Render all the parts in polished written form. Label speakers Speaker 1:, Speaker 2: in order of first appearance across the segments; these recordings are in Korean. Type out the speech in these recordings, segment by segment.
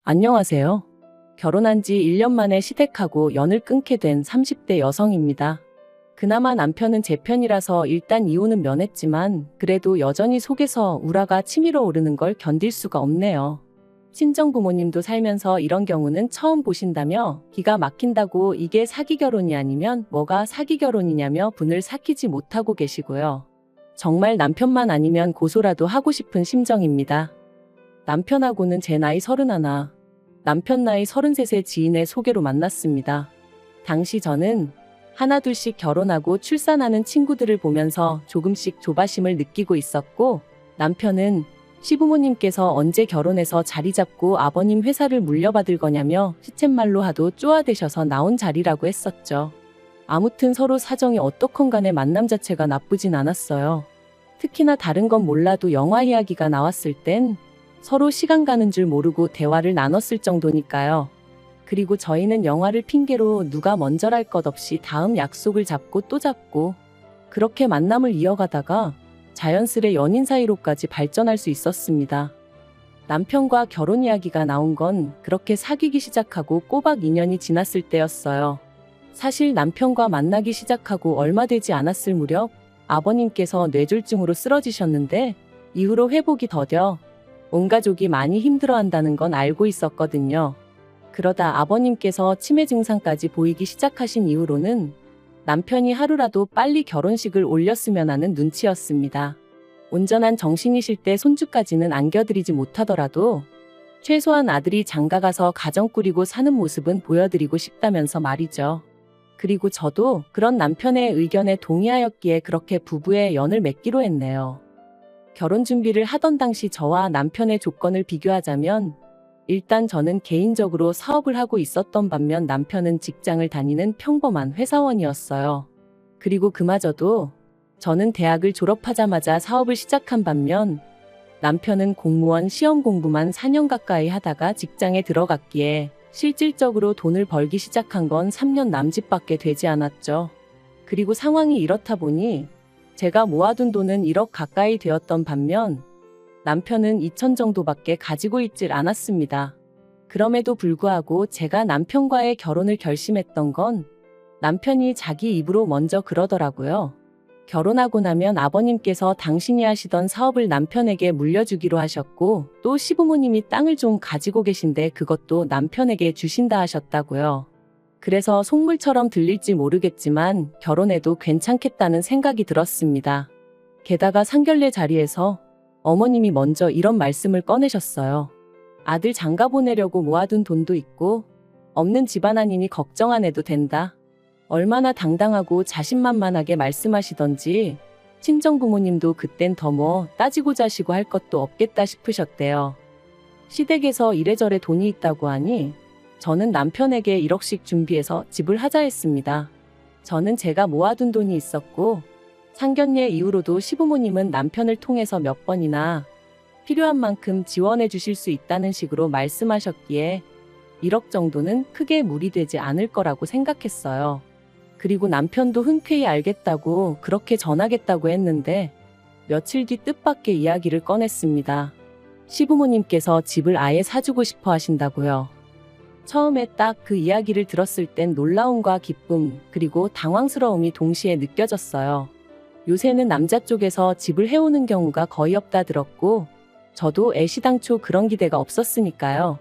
Speaker 1: 안녕하세요. 결혼한 지 1년 만에 시댁하고 연을 끊게 된 30대 여성입니다. 그나마 남편은 제 편이라서 일단 이혼은 면했지만 그래도 여전히 속에서 우라가 치밀어 오르는 걸 견딜 수가 없네요. 친정 부모님도 살면서 이런 경우는 처음 보신다며 기가 막힌다고 이게 사기 결혼이 아니면 뭐가 사기 결혼이냐며 분을 삭히지 못하고 계시고요. 정말 남편만 아니면 고소라도 하고 싶은 심정입니다. 남편하고는 제 나이 31, 남편 나이 33의 지인의 소개로 만났습니다. 당시 저는 하나둘씩 결혼하고 출산하는 친구들을 보면서 조금씩 조바심을 느끼고 있었고, 남편은 시부모님께서 언제 결혼해서 자리 잡고 아버님 회사를 물려받을 거냐며 시쳇말로 하도 쪼아대셔서 나온 자리라고 했었죠. 아무튼 서로 사정이 어떻건 간에 만남 자체가 나쁘진 않았어요. 특히나 다른 건 몰라도 영화 이야기가 나왔을 땐 서로 시간 가는 줄 모르고 대화를 나눴을 정도니까요. 그리고 저희는 영화를 핑계로 누가 먼저랄 것 없이 다음 약속을 잡고 또 잡고 그렇게 만남을 이어가다가 자연스레 연인 사이로까지 발전할 수 있었습니다. 남편과 결혼 이야기가 나온 건 그렇게 사귀기 시작하고 꼬박 2년이 지났을 때였어요. 사실 남편과 만나기 시작하고 얼마 되지 않았을 무렵 아버님께서 뇌졸중으로 쓰러지셨는데 이후로 회복이 더뎌 온 가족이 많이 힘들어한다는 건 알고 있었거든요. 그러다 아버님께서 치매 증상까지 보이기 시작하신 이후로는 남편이 하루라도 빨리 결혼식을 올렸으면 하는 눈치였습니다. 온전한 정신이실 때 손주까지는 안겨드리지 못하더라도 최소한 아들이 장가가서 가정 꾸리고 사는 모습은 보여드리고 싶다면서 말이죠. 그리고 저도 그런 남편의 의견에 동의하였기에 그렇게 부부의 연을 맺기로 했네요. 결혼 준비를 하던 당시 저와 남편의 조건을 비교하자면 일단 저는 개인적으로 사업을 하고 있었던 반면 남편은 직장을 다니는 평범한 회사원이었어요. 그리고 그마저도 저는 대학을 졸업하자마자 사업을 시작한 반면 남편은 공무원 시험 공부만 4년 가까이 하다가 직장에 들어갔기에 실질적으로 돈을 벌기 시작한 건 3년 남짓밖에 되지 않았죠. 그리고 상황이 이렇다 보니 제가 모아둔 돈은 1억 가까이 되었던 반면 남편은 2천 정도밖에 가지고 있질 않았습니다. 그럼에도 불구하고 제가 남편과의 결혼을 결심했던 건 남편이 자기 입으로 먼저 그러더라고요. 결혼하고 나면 아버님께서 당신이 하시던 사업을 남편에게 물려주기로 하셨고 또 시부모님이 땅을 좀 가지고 계신데 그것도 남편에게 주신다 하셨다고요. 그래서 속물처럼 들릴지 모르겠지만 결혼해도 괜찮겠다는 생각이 들었습니다. 게다가 상견례 자리에서 어머님이 먼저 이런 말씀을 꺼내셨어요. 아들 장가 보내려고 모아둔 돈도 있고 없는 집안안이니 걱정 안 해도 된다. 얼마나 당당하고 자신만만하게 말씀하시던지 친정 부모님도 그땐 더 뭐 따지고 자시고 할 것도 없겠다 싶으셨대요. 시댁에서 이래저래 돈이 있다고 하니 저는 남편에게 1억씩 준비해서 집을 하자 했습니다. 저는 제가 모아둔 돈이 있었고 상견례 이후로도 시부모님은 남편을 통해서 몇 번이나 필요한 만큼 지원해 주실 수 있다는 식으로 말씀하셨기에 1억 정도는 크게 무리되지 않을 거라고 생각했어요. 그리고 남편도 흔쾌히 알겠다고 그렇게 전하겠다고 했는데 며칠 뒤 뜻밖의 이야기를 꺼냈습니다. 시부모님께서 집을 아예 사주고 싶어 하신다고요. 처음에 딱 그 이야기를 들었을 땐 놀라움과 기쁨 그리고 당황스러움이 동시에 느껴졌어요. 요새는 남자 쪽에서 집을 해오는 경우가 거의 없다 들었고 저도 애시당초 그런 기대가 없었으니까요.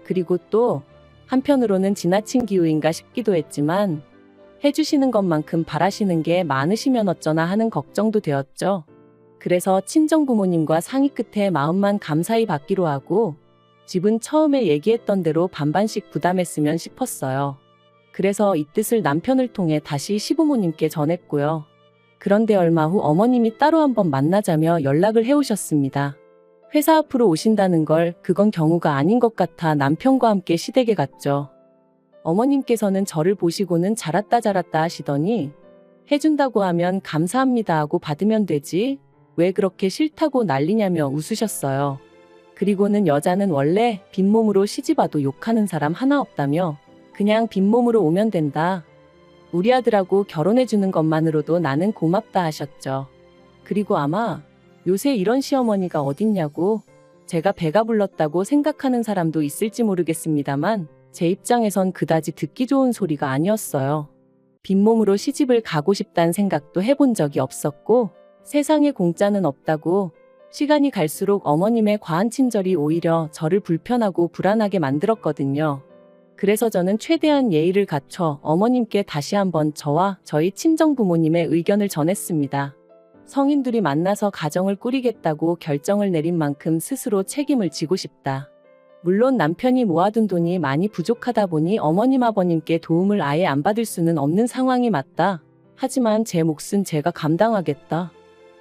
Speaker 1: 그리고 또 한편으로는 지나친 기우인가 싶기도 했지만 해주시는 것만큼 바라시는 게 많으시면 어쩌나 하는 걱정도 되었죠. 그래서 친정 부모님과 상의 끝에 마음만 감사히 받기로 하고 집은 처음에 얘기했던 대로 반반씩 부담했으면 싶었어요. 그래서 이 뜻을 남편을 통해 다시 시부모님께 전했고요. 그런데 얼마 후 어머님이 따로 한번 만나자며 연락을 해오셨습니다. 회사 앞으로 오신다는 걸 그건 경우가 아닌 것 같아 남편과 함께 시댁에 갔죠. 어머님께서는 저를 보시고는 잘했다 하시더니 해준다고 하면 감사합니다 하고 받으면 되지 왜 그렇게 싫다고 난리냐며 웃으셨어요. 그리고는 여자는 원래 빈몸으로 시집와도 욕하는 사람 하나 없다며 그냥 빈몸으로 오면 된다. 우리 아들하고 결혼해주는 것만으로도 나는 고맙다 하셨죠. 그리고 아마 요새 이런 시어머니가 어딨냐고 제가 배가 불렀다고 생각하는 사람도 있을지 모르겠습니다만 제 입장에선 그다지 듣기 좋은 소리가 아니었어요. 빈몸으로 시집을 가고 싶다는 생각도 해본 적이 없었고 세상에 공짜는 없다고 시간이 갈수록 어머님의 과한 친절이 오히려 저를 불편하고 불안하게 만들었거든요. 그래서 저는 최대한 예의를 갖춰 어머님께 다시 한번 저와 저희 친정부모님의 의견을 전했습니다. 성인들이 만나서 가정을 꾸리겠다고 결정을 내린 만큼 스스로 책임을 지고 싶다. 물론 남편이 모아둔 돈이 많이 부족하다 보니 어머님 아버님께 도움을 아예 안 받을 수는 없는 상황이 맞다. 하지만 제 몫은 제가 감당하겠다.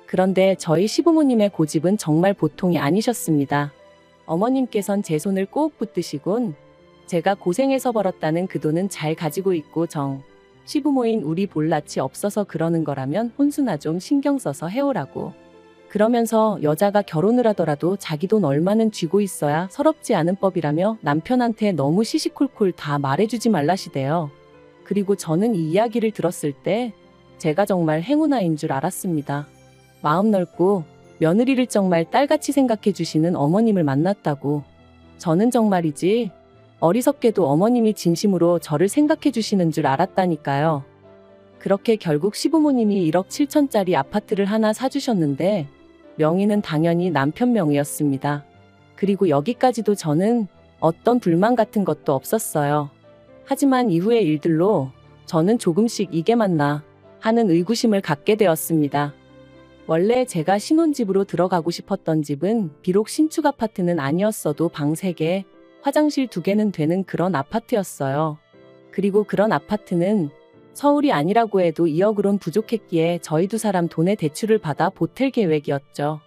Speaker 1: 그런데 저희 시부모님의 고집은 정말 보통이 아니셨습니다. 어머님께선 제 손을 꼭 붙드시곤 제가 고생해서 벌었다는 그 돈은 잘 가지고 있고 시부모인 우리 볼낯이 없어서 그러는 거라면 혼수나 좀 신경 써서 해오라고. 그러면서 여자가 결혼을 하더라도 자기 돈 얼마는 쥐고 있어야 서럽지 않은 법이라며 남편한테 너무 시시콜콜 다 말해주지 말라시대요. 그리고 저는 이 이야기를 들었을 때 제가 정말 행운아인 줄 알았습니다. 마음 넓고 며느리를 정말 딸같이 생각해 주시는 어머님을 만났다고. 저는 정말이지 어리석게도 어머님이 진심으로 저를 생각해 주시는 줄 알았다니까요. 그렇게 결국 시부모님이 1억 7천짜리 아파트를 하나 사주셨는데 명의는 당연히 남편 명의였습니다. 그리고 여기까지도 저는 어떤 불만 같은 것도 없었어요. 하지만 이후의 일들로 저는 조금씩 이게 맞나 하는 의구심을 갖게 되었습니다. 원래 제가 신혼집으로 들어가고 싶었던 집은 비록 신축 아파트는 아니었어도 방 3개, 화장실 2개는 되는 그런 아파트였어요. 그리고 그런 아파트는 서울이 아니라고 해도 2억으론 부족했기에 저희 2사람 돈의 대출을 받아 보탤 계획이었죠.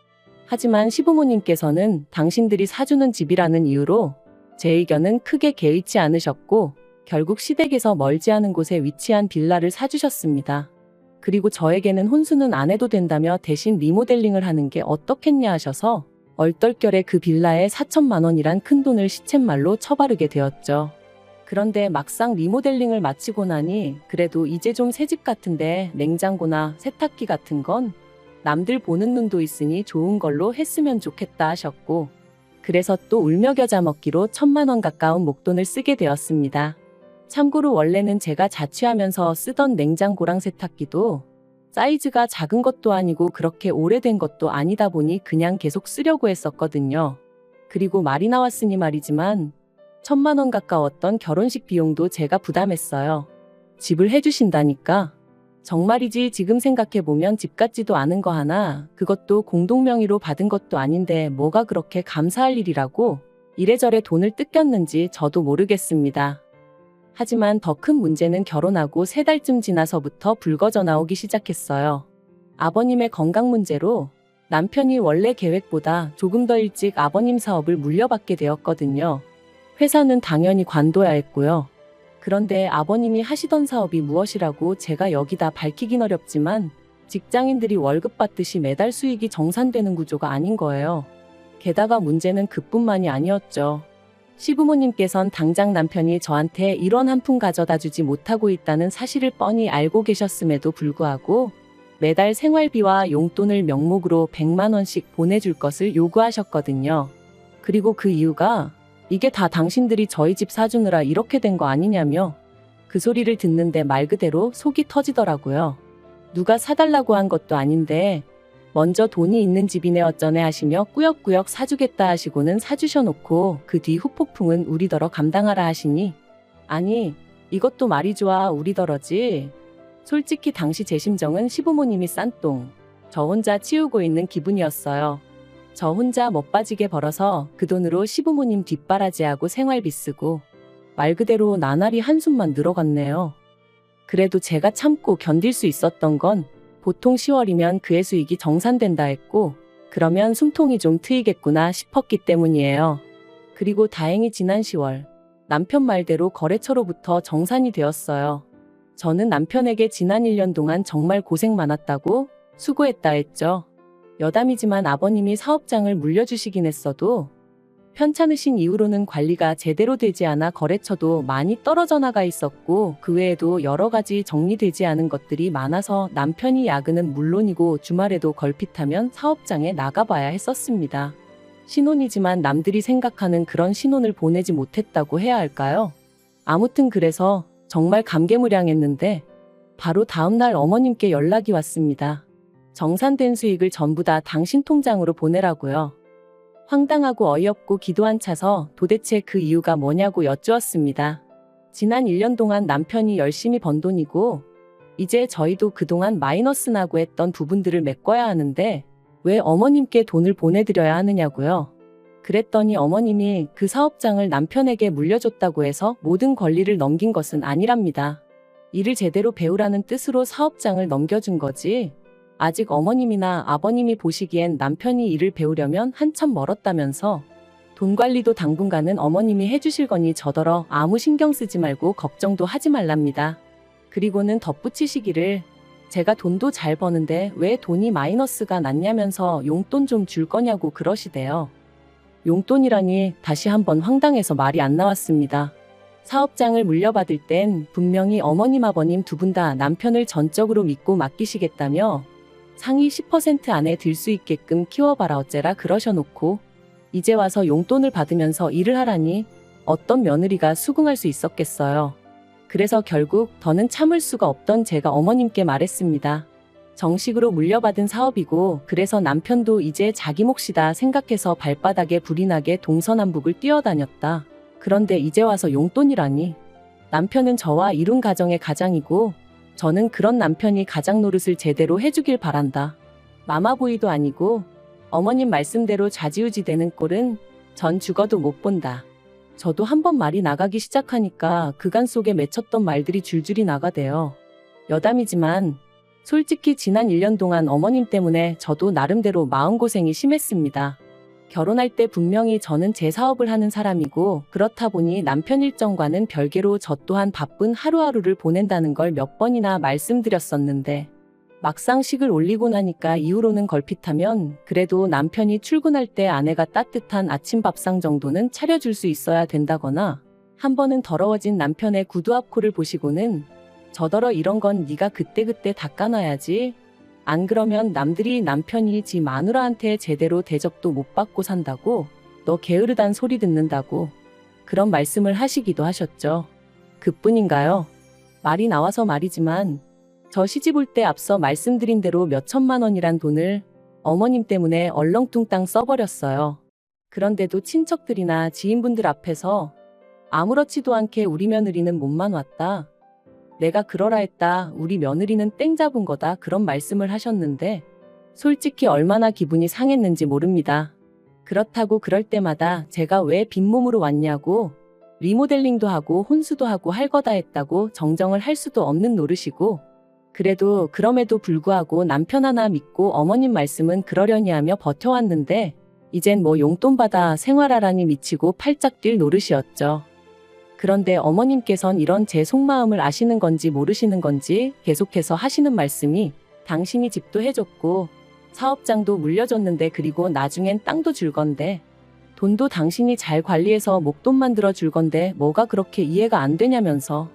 Speaker 1: 하지만 시부모님께서는 당신들이 사주는 집이라는 이유로 제 의견은 크게 개의치 않으셨고 결국 시댁에서 멀지 않은 곳에 위치한 빌라를 사주셨습니다. 그리고 저에게는 혼수는 안 해도 된다며 대신 리모델링을 하는 게 어떻겠냐 하셔서 얼떨결에 그 빌라에 4천만 원이란 큰돈을 시쳇말로 쳐바르게 되었죠. 그런데 막상 리모델링을 마치고 나니 그래도 이제 좀 새집 같은데 냉장고나 세탁기 같은 건 남들 보는 눈도 있으니 좋은 걸로 했으면 좋겠다 하셨고 그래서 또 울며 겨자 먹기로 1,000만 원 가까운 목돈을 쓰게 되었습니다. 참고로 원래는 제가 자취하면서 쓰던 냉장고랑 세탁기도 사이즈가 작은 것도 아니고 그렇게 오래된 것도 아니다 보니 그냥 계속 쓰려고 했었거든요. 그리고 말이 나왔으니 말이지만 1,000만 원 가까웠던 결혼식 비용도 제가 부담했어요. 집을 해주신다니까. 정말이지 지금 생각해보면 집 같지도 않은 거 하나, 그것도 공동명의로 받은 것도 아닌데 뭐가 그렇게 감사할 일이라고 이래저래 돈을 뜯겼는지 저도 모르겠습니다. 하지만 더 큰 문제는 결혼하고 3달쯤 지나서부터 불거져 나오기 시작했어요. 아버님의 건강 문제로 남편이 원래 계획보다 조금 더 일찍 아버님 사업을 물려받게 되었거든요. 회사는 당연히 관둬야 했고요. 그런데 아버님이 하시던 사업이 무엇이라고 제가 여기다 밝히긴 어렵지만 직장인들이 월급 받듯이 매달 수익이 정산되는 구조가 아닌 거예요. 게다가 문제는 그뿐만이 아니었죠. 시부모님께선 당장 남편이 저한테 1원 한 푼 가져다 주지 못하고 있다는 사실을 뻔히 알고 계셨음에도 불구하고 매달 생활비와 용돈을 명목으로 100만 원씩 보내줄 것을 요구하셨거든요. 그리고 그 이유가 이게 다 당신들이 저희 집 사주느라 이렇게 된 거 아니냐며 그 소리를 듣는데 말 그대로 속이 터지더라고요. 누가 사달라고 한 것도 아닌데 먼저 돈이 있는 집이네 어쩌네 하시며 꾸역꾸역 사주겠다 하시고는 사주셔놓고 그 뒤 후폭풍은 우리더러 감당하라 하시니 아니 이것도 말이 좋아 우리더러지. 솔직히 당시 제 심정은 시부모님이 싼 똥 저 혼자 치우고 있는 기분이었어요. 저 혼자 멋빠지게 벌어서 그 돈으로 시부모님 뒷바라지하고 생활비 쓰고 말 그대로 나날이 한숨만 늘어갔네요. 그래도 제가 참고 견딜 수 있었던 건 보통 10월이면 그의 수익이 정산된다 했고 그러면 숨통이 좀 트이겠구나 싶었기 때문이에요. 그리고 다행히 지난 10월 남편 말대로 거래처로부터 정산이 되었어요. 저는 남편에게 지난 1년 동안 정말 고생 많았다고 수고했다 했죠. 여담이지만 아버님이 사업장을 물려주시긴 했어도 편찮으신 이후로는 관리가 제대로 되지 않아 거래처도 많이 떨어져 나가 있었고 그 외에도 여러 가지 정리되지 않은 것들이 많아서 남편이 야근은 물론이고 주말에도 걸핏하면 사업장에 나가봐야 했었습니다. 신혼이지만 남들이 생각하는 그런 신혼을 보내지 못했다고 해야 할까요? 아무튼 그래서 정말 감개무량했는데 바로 다음날 어머님께 연락이 왔습니다. 정산된 수익을 전부 다 당신 통장으로 보내라고요. 황당하고 어이없고 기도 안 차서 도대체 그 이유가 뭐냐고 여쭈었습니다. 지난 1년 동안 남편이 열심히 번 돈이고 이제 저희도 그동안 마이너스 나고 했던 부분들을 메꿔야 하는데 왜 어머님께 돈을 보내드려야 하느냐고요. 그랬더니 어머님이 그 사업장을 남편에게 물려줬다고 해서 모든 권리를 넘긴 것은 아니랍니다. 일을 제대로 배우라는 뜻으로 사업장을 넘겨준 거지. 아직 어머님이나 아버님이 보시기엔 남편이 일을 배우려면 한참 멀었다면서 돈 관리도 당분간은 어머님이 해주실 거니 저더러 아무 신경 쓰지 말고 걱정도 하지 말랍니다. 그리고는 덧붙이시기를 제가 돈도 잘 버는데 왜 돈이 마이너스가 났냐면서 용돈 좀 줄 거냐고 그러시대요. 용돈이라니 다시 한번 황당해서 말이 안 나왔습니다. 사업장을 물려받을 땐 분명히 어머님 아버님 두 분 다 남편을 전적으로 믿고 맡기시겠다며 상위 10% 안에 들 수 있게끔 키워봐라 어째라 그러셔놓고 이제 와서 용돈을 받으면서 일을 하라니 어떤 며느리가 수긍할 수 있었겠어요. 그래서 결국 더는 참을 수가 없던 제가 어머님께 말했습니다. 정식으로 물려받은 사업이고 그래서 남편도 이제 자기 몫이다 생각해서 발바닥에 불이 나게 동서남북을 뛰어다녔다. 그런데 이제 와서 용돈이라니. 남편은 저와 이룬 가정의 가장이고 저는 그런 남편이 가장 노릇을 제대로 해주길 바란다. 마마보이도 아니고 어머님 말씀대로 좌지우지 되는 꼴은 전 죽어도 못 본다. 저도 한번 말이 나가기 시작하니까 그간 속에 맺혔던 말들이 줄줄이 나가대요. 여담이지만 솔직히 지난 1년 동안 어머님 때문에 저도 나름대로 마음고생이 심했습니다. 결혼할 때 분명히 저는 제 사업을 하는 사람이고 그렇다 보니 남편 일정과는 별개로 저 또한 바쁜 하루하루를 보낸다는 걸 몇 번이나 말씀드렸었는데 막상 식을 올리고 나니까 이후로는 걸핏하면 그래도 남편이 출근할 때 아내가 따뜻한 아침 밥상 정도는 차려줄 수 있어야 된다거나 한 번은 더러워진 남편의 구두 앞코를 보시고는 저더러 이런 건 네가 그때그때 닦아놔야지. 안 그러면 남들이 남편이 지 마누라한테 제대로 대접도 못 받고 산다고 너 게으르단 소리 듣는다고 그런 말씀을 하시기도 하셨죠. 그뿐인가요? 말이 나와서 말이지만 저 시집 올 때 앞서 말씀드린 대로 몇 천만 원이란 돈을 어머님 때문에 얼렁뚱땅 써버렸어요. 그런데도 친척들이나 지인분들 앞에서 아무렇지도 않게 우리 며느리는 몸만 왔다. 내가 그러라 했다. 우리 며느리는 땡 잡은 거다. 그런 말씀을 하셨는데 솔직히 얼마나 기분이 상했는지 모릅니다. 그렇다고 그럴 때마다 제가 왜 빈몸으로 왔냐고 리모델링도 하고 혼수도 하고 할 거다 했다고 정정을 할 수도 없는 노릇이고 그래도 그럼에도 불구하고 남편 하나 믿고 어머님 말씀은 그러려니 하며 버텨왔는데 이젠 뭐 용돈 받아 생활하라니 미치고 팔짝 뛸 노릇이었죠. 그런데 어머님께선 이런 제 속마음을 아시는 건지 모르시는 건지 계속해서 하시는 말씀이 당신이 집도 해줬고 사업장도 물려줬는데 그리고 나중엔 땅도 줄 건데 돈도 당신이 잘 관리해서 목돈 만들어 줄 건데 뭐가 그렇게 이해가 안 되냐면서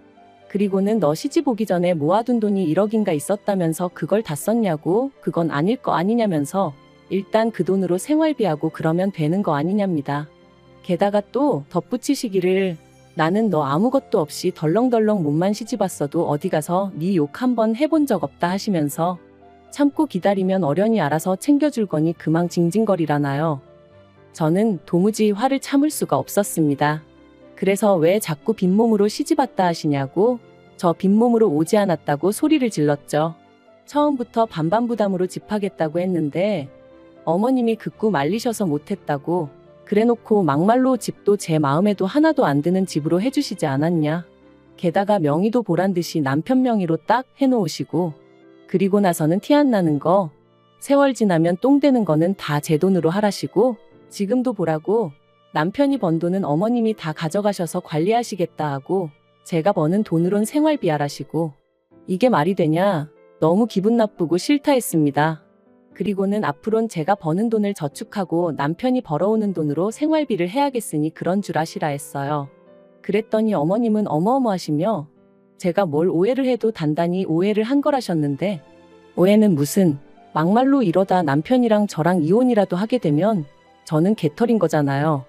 Speaker 1: 그리고는 너 시집 오기 전에 모아둔 돈이 1억인가 있었다면서 그걸 다 썼냐고 그건 아닐 거 아니냐면서 일단 그 돈으로 생활비하고 그러면 되는 거 아니냐입니다. 게다가 또 덧붙이시기를 나는 너 아무것도 없이 덜렁덜렁 몸만 시집 왔어도 어디 가서 네 욕 한번 해본 적 없다 하시면서 참고 기다리면 어련히 알아서 챙겨줄 거니 그만 징징거리라나요. 저는 도무지 화를 참을 수가 없었습니다. 그래서 왜 자꾸 빈몸으로 시집 왔다 하시냐고 저 빈몸으로 오지 않았다고 소리를 질렀죠. 처음부터 반반부담으로 집하겠다고 했는데 어머님이 극구 말리셔서 못했다고 그래놓고 막말로 집도 제 마음에도 하나도 안 드는 집으로 해주시지 않았냐. 게다가 명의도 보란듯이 남편 명의로 딱 해놓으시고 그리고 나서는 티 안 나는 거 세월 지나면 똥 되는 거는 다 제 돈으로 하라시고 지금도 보라고 남편이 번 돈은 어머님이 다 가져가셔서 관리하시겠다 하고 제가 버는 돈으론 생활비 하라시고 이게 말이 되냐. 너무 기분 나쁘고 싫다 했습니다. 그리고는 앞으론 제가 버는 돈을 저축하고 남편이 벌어오는 돈으로 생활비를 해야겠으니 그런 줄 아시라 했어요. 그랬더니 어머님은 어머어머하시며 제가 뭘 오해를 해도 단단히 오해를 한 거라셨는데 오해는 무슨 막말로 이러다 남편이랑 저랑 이혼이라도 하게 되면 저는 개털인 거잖아요.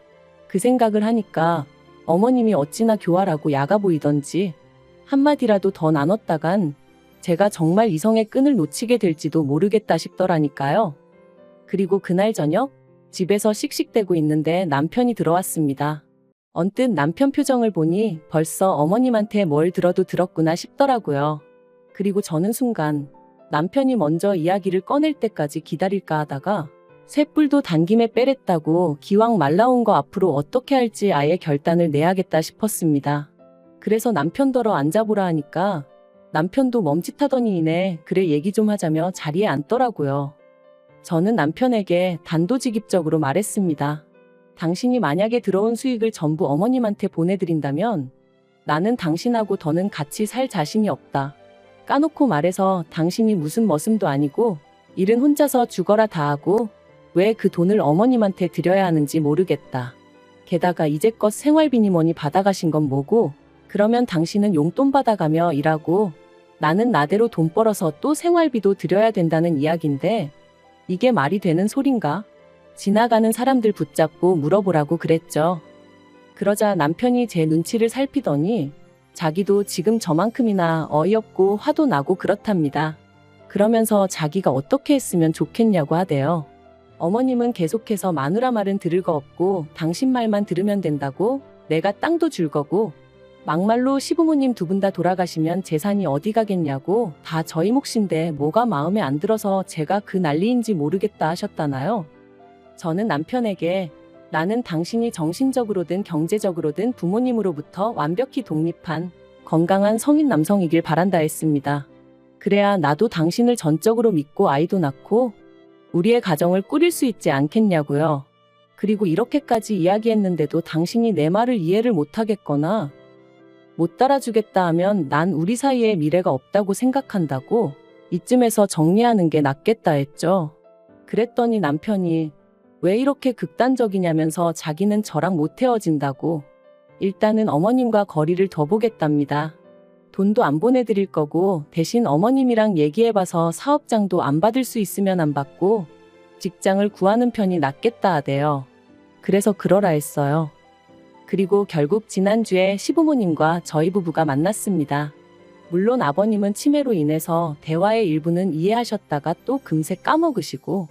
Speaker 1: 그 생각을 하니까 어머님이 어찌나 교활하고 야가 보이던지 한마디라도 더 나눴다간 제가 정말 이성의 끈을 놓치게 될지도 모르겠다 싶더라니까요. 그리고 그날 저녁 집에서 씩씩대고 있는데 남편이 들어왔습니다. 언뜻 남편 표정을 보니 벌써 어머님한테 뭘 들어도 들었구나 싶더라고요. 그리고 저는 순간 남편이 먼저 이야기를 꺼낼 때까지 기다릴까 하다가 쇳불도 단김에 빼랬다고 기왕 말 나온 거 앞으로 어떻게 할지 아예 결단을 내야겠다 싶었습니다. 그래서 남편더러 앉아보라 하니까 남편도 멈칫하더니 이내 그래 얘기 좀 하자며 자리에 앉더라고요. 저는 남편에게 단도직입적으로 말했습니다. 당신이 만약에 들어온 수익을 전부 어머님한테 보내드린다면 나는 당신하고 더는 같이 살 자신이 없다. 까놓고 말해서 당신이 무슨 머슴도 아니고 일은 혼자서 죽어라 다 하고 왜 그 돈을 어머님한테 드려야 하는지 모르겠다. 게다가 이제껏 생활비니 뭐니 받아가신 건 뭐고 그러면 당신은 용돈 받아가며 일하고 나는 나대로 돈 벌어서 또 생활비도 드려야 된다는 이야기인데 이게 말이 되는 소린가? 지나가는 사람들 붙잡고 물어보라고 그랬죠. 그러자 남편이 제 눈치를 살피더니 자기도 지금 저만큼이나 어이없고 화도 나고 그렇답니다. 그러면서 자기가 어떻게 했으면 좋겠냐고 하대요. 어머님은 계속해서 마누라 말은 들을 거 없고 당신 말만 들으면 된다고 내가 땅도 줄 거고 막말로 시부모님 두 분 다 돌아가시면 재산이 어디 가겠냐고 다 저희 몫인데 뭐가 마음에 안 들어서 제가 그 난리인지 모르겠다 하셨다나요. 저는 남편에게 나는 당신이 정신적으로든 경제적으로든 부모님으로부터 완벽히 독립한 건강한 성인 남성이길 바란다 했습니다. 그래야 나도 당신을 전적으로 믿고 아이도 낳고 우리의 가정을 꾸릴 수 있지 않겠냐고요. 그리고 이렇게까지 이야기했는데도 당신이 내 말을 이해를 못하겠거나 못 따라주겠다 하면 난 우리 사이에 미래가 없다고 생각한다고 이쯤에서 정리하는 게 낫겠다 했죠. 그랬더니 남편이 왜 이렇게 극단적이냐면서 자기는 저랑 못 헤어진다고 일단은 어머님과 거리를 더 보겠답니다. 돈도 안 보내드릴 거고 대신 어머님이랑 얘기해봐서 사업장도 안 받을 수 있으면 안 받고 직장을 구하는 편이 낫겠다 하대요. 그래서 그러라 했어요. 그리고 결국 지난주에 시부모님과 저희 부부가 만났습니다. 물론 아버님은 치매로 인해서 대화의 일부는 이해하셨다가 또 금세 까먹으시고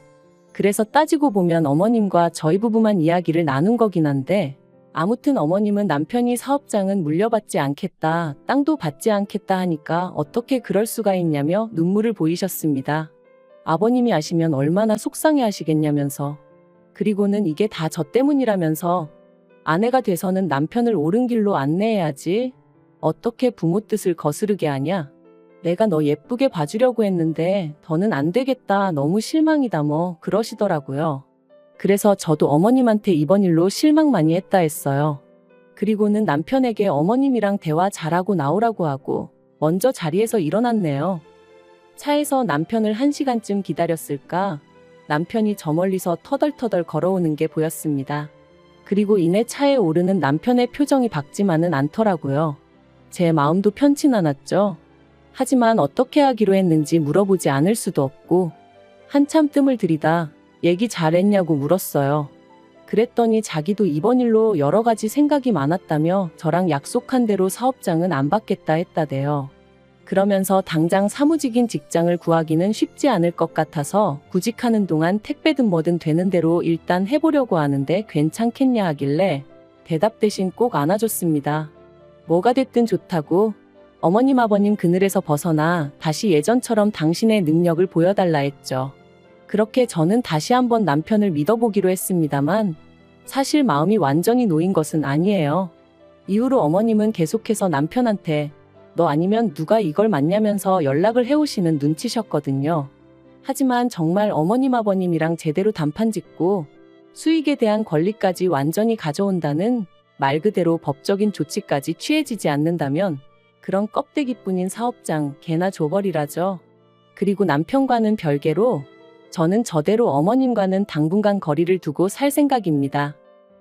Speaker 1: 그래서 따지고 보면 어머님과 저희 부부만 이야기를 나눈 거긴 한데 아무튼 어머님은 남편이 사업장은 물려받지 않겠다, 땅도 받지 않겠다 하니까 어떻게 그럴 수가 있냐며 눈물을 보이셨습니다. 아버님이 아시면 얼마나 속상해 하시겠냐면서. 그리고는 이게 다 저 때문이라면서 아내가 돼서는 남편을 옳은 길로 안내해야지. 어떻게 부모 뜻을 거스르게 하냐. 내가 너 예쁘게 봐주려고 했는데 더는 안 되겠다. 너무 실망이다 뭐 그러시더라고요. 그래서 저도 어머님한테 이번 일로 실망 많이 했다 했어요. 그리고는 남편에게 어머님이랑 대화 잘하고 나오라고 하고 먼저 자리에서 일어났네요. 차에서 남편을 1시간쯤 기다렸을까? 남편이 저 멀리서 터덜터덜 걸어오는 게 보였습니다. 그리고 이내 차에 오르는 남편의 표정이 밝지만은 않더라고요. 제 마음도 편치 않았죠. 하지만 어떻게 하기로 했는지 물어보지 않을 수도 없고 한참 뜸을 들이다 얘기 잘했냐고 물었어요. 그랬더니 자기도 이번 일로 여러 가지 생각이 많았다며 저랑 약속한 대로 사업장은 안 받겠다 했다대요. 그러면서 당장 사무직인 직장을 구하기는 쉽지 않을 것 같아서 구직하는 동안 택배든 뭐든 되는 대로 일단 해보려고 하는데 괜찮겠냐 하길래 대답 대신 꼭 안아줬습니다. 뭐가 됐든 좋다고 어머님 아버님 그늘에서 벗어나 다시 예전처럼 당신의 능력을 보여달라 했죠. 그렇게 저는 다시 한번 남편을 믿어보기로 했습니다만 사실 마음이 완전히 놓인 것은 아니에요. 이후로 어머님은 계속해서 남편한테 너 아니면 누가 이걸 맞냐면서 연락을 해오시는 눈치셨거든요. 하지만 정말 어머님 아버님이랑 제대로 단판 짓고 수익에 대한 권리까지 완전히 가져온다는 말 그대로 법적인 조치까지 취해지지 않는다면 그런 껍데기뿐인 사업장 개나 줘버리라죠. 그리고 남편과는 별개로 저는 저대로 어머님과는 당분간 거리를 두고 살 생각입니다.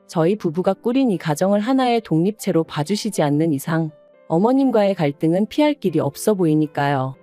Speaker 1: 저희 부부가 꾸린 이 가정을 하나의 독립체로 봐주시지 않는 이상 어머님과의 갈등은 피할 길이 없어 보이니까요.